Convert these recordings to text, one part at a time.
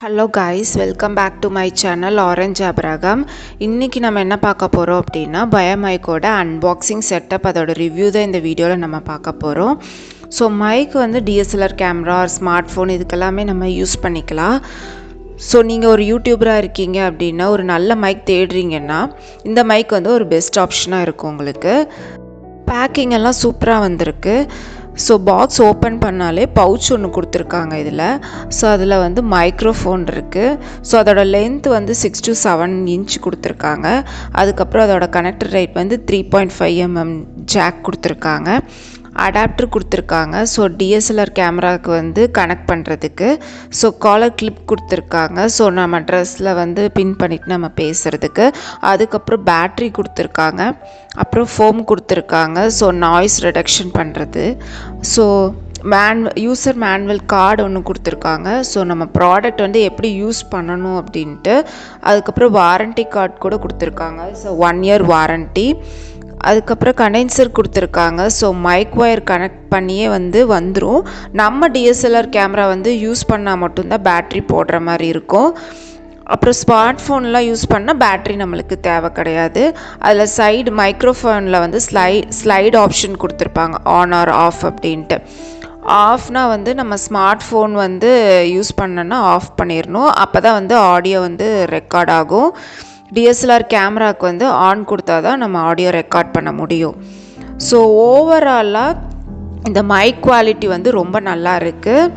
Hello guys, welcome back to my channel orange Abraham. இன்றைக்கி நம்ம என்ன பார்க்க போகிறோம் அப்படின்னா, பயோமைக்கோட அன்பாக்சிங் செட்டப், அதோட ரிவ்யூ தான் இந்த வீடியோவில் நம்ம பார்க்க போகிறோம். ஸோ மைக் வந்து டிஎஸ்எல்ஆர் கேமரா, ஸ்மார்ட் ஃபோன் இதுக்கெல்லாமே நம்ம யூஸ் பண்ணிக்கலாம். ஸோ நீங்கள் ஒரு யூடியூபராக இருக்கீங்க அப்படின்னா, ஒரு நல்ல மைக் தேடுறீங்கன்னா இந்த மைக் வந்து ஒரு பெஸ்ட் ஆப்ஷனாக இருக்கும் உங்களுக்கு. பேக்கிங் எல்லாம் சூப்பராக வந்திருக்கு. ஸோ பாக்ஸ் ஓப்பன் பண்ணாலே பவுச் ஒன்று கொடுத்துருக்காங்க இதில். ஸோ அதில் வந்து மைக்ரோஃபோன் இருக்குது. ஸோ அதோட லென்த் வந்து 6 to 7 inch கொடுத்துருக்காங்க. அதுக்கப்புறம் அதோட கனெக்டர் ரைட் வந்து 3.5 mm ஜாக் கொடுத்துருக்காங்க. அடாப்டர் கொடுத்துருக்காங்க. ஸோ டிஎஸ்எல்ஆர் கேமராவுக்கு வந்து கனெக்ட் பண்ணுறதுக்கு. ஸோ காலர் கிளிப் கொடுத்துருக்காங்க. ஸோ நம்ம ட்ரெஸ்ஸில் வந்து பின் பண்ணிவிட்டு நம்ம பேசுகிறதுக்கு. அதுக்கப்புறம் பேட்ரி கொடுத்துருக்காங்க. அப்புறம் ஃபோம் கொடுத்துருக்காங்க. ஸோ நாய்ஸ் ரிடக்ஷன் பண்ணுறது. ஸோ யூசர் மேனுவல் கார்டு ஒன்று கொடுத்துருக்காங்க. ஸோ நம்ம ப்ராடக்ட் வந்து எப்படி யூஸ் பண்ணணும் அப்படின்ட்டு. அதுக்கப்புறம் வாரண்ட்டி கார்டு கூட கொடுத்துருக்காங்க. So 1 year warranty. அதுக்கப்புறம் கண்டென்சர் கொடுத்துருக்காங்க. ஸோ மைக் ஒயர் கனெக்ட் பண்ணியே வந்து வந்துடும். நம்ம டிஎஸ்எல்ஆர் கேமரா வந்து யூஸ் பண்ணால் மட்டும்தான் பேட்ரி போடுற மாதிரி இருக்கும். அப்புறம் ஸ்மார்ட் ஃபோன்லாம் யூஸ் பண்ணால் பேட்ரி நம்மளுக்கு தேவை கிடையாது. அதில் சைடு மைக்ரோஃபோனில் வந்து ஸ்லைடு ஆப்ஷன் கொடுத்துருப்பாங்க, ஆன் ஆர் ஆஃப் அப்படின்ட்டு. ஆஃப்னால் வந்து நம்ம ஸ்மார்ட் ஃபோன் வந்து யூஸ் பண்ணோன்னா ஆஃப் பண்ணிடணும். அப்போ தான் வந்து ஆடியோ வந்து ரெக்கார்ட் ஆகும். டிஎஸ்எல்ஆர் கேமராவுக்கு வந்து ஆன் கொடுத்தா தான் நம்ம ஆடியோ ரெக்கார்ட் பண்ண முடியும். ஸோ ஓவராலாக இந்த மைக் குவாலிட்டி வந்து ரொம்ப நல்லா இருக்குது.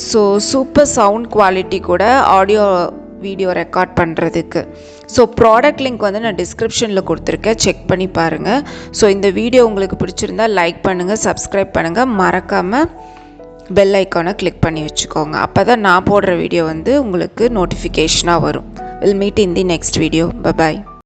ஸோ சூப்பர் சவுண்ட் குவாலிட்டி கூட ஆடியோ வீடியோ ரெக்கார்ட் பண்ணுறதுக்கு. ஸோ ப்ராடக்ட் லிங்க் வந்து நான் டிஸ்கிரிப்ஷனில் கொடுத்துருக்கேன், செக் பண்ணி பாருங்கள். ஸோ இந்த வீடியோ உங்களுக்கு பிடிச்சிருந்தா லைக் பண்ணுங்கள், சப்ஸ்கிரைப் பண்ணுங்கள், மறக்காமல் பெல் ஐக்கானை கிளிக் பண்ணி வச்சுக்கோங்க. அப்போ தான் நான் போடுற வீடியோ வந்து உங்களுக்கு நோட்டிஃபிகேஷனாக வரும். We'll meet in the next video. Bye bye.